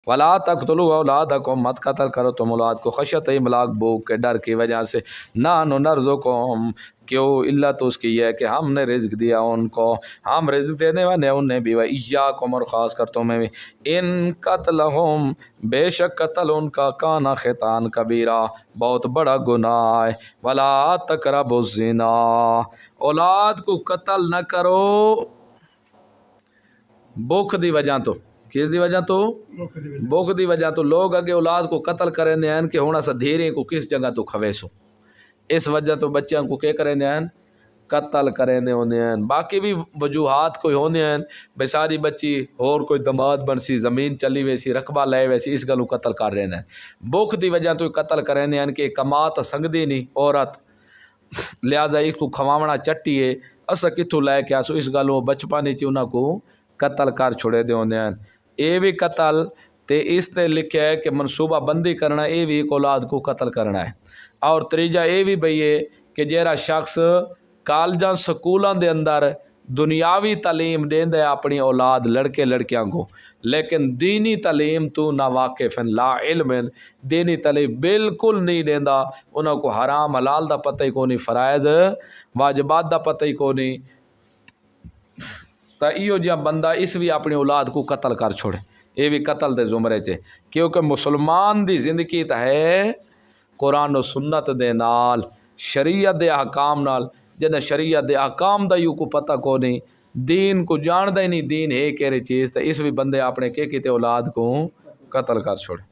ولا تقتلوا اولادکم، مت قتل کرو تم اولاد کو، خشیت املاق، بھوک کے ڈر کی وجہ سے، نحن نرزقہم، کیوں علت اس کی یہ ہے کہ ہم نے رزق دیا ان کو، ہم رزق دینے والے انہیں بھی، وایاکم، اور خاص کر تمہیں بھی، ان قتلہم، بے شک قتل ان کا، کانا خطان کبیرہ، بہت بڑا گناہ ہے، ولا تقربوا الزنا، اولاد کو قتل نہ کرو بھوک دی وجہ تو، کس دی وجہ تو، بھوک دی وجہ تو، لوگ اگے اولاد کو قتل کریں دے ہیں کہ ہونا سا دھیرے کو کس جگہ تو کھویسو، اس وجہ تو بچیاں کو کیا کریں دے ہیں، قتل کریں دے ہوندے ہیں۔ باقی بھی وجوہات کوئی ہوندے ہیں، بے ساری بچی اور کوئی دماد بنسی، زمین چلی ویسی، رقبہ لے ویسی، اس گلوں قتل کر رہے ہیں، بھوک دی وجہ تو قتل کریں دے ہیں کہ کمات سنگدی نہیں عورت، لہذا اس کو کھواونا چٹی ہے، اسا کتوں لے کے آسو، اس گلوں بچپن ہی انہاں کو قتل کر چھوڑے دے ہوندے ہیں۔ اے بھی قتل تے اس تے لکھیا ہے کہ منصوبہ بندی کرنا، اے بھی ایک اولاد کو قتل کرنا ہے۔ اور تریجا اے بھی بھئی ہے کہ جیرا شخص کالجاں سکولاں دے اندر دنیاوی تعلیم دیندا ہے اپنی اولاد لڑکے لڑکیاں کو، لیکن دینی تعلیم تو نا واقف ہیں، لا علم ہیں، دینی تعلیم بالکل نہیں دیندا، انہاں کو حرام حلال دا پتہ ہی کونی، فرائض واجبات دا پتہ ہی کونی، تا ایو جہاں بندہ اس بھی اپنی اولاد کو قتل کر چھوڑے، یہ بھی قتل دے زمرے چے، کیونکہ مسلمان دی زندگی تا ہے قرآن و سنت دے نال، شریعت دے احکام نال، جنہ شریعت دے احکام دا یو کو پتہ کو نہیں، دین کو جان دا ہی نہیں، دین ہے کہڑی چیز، تا اس بھی بندے اپنے کے کیتے اولاد کو قتل کر چھوڑے۔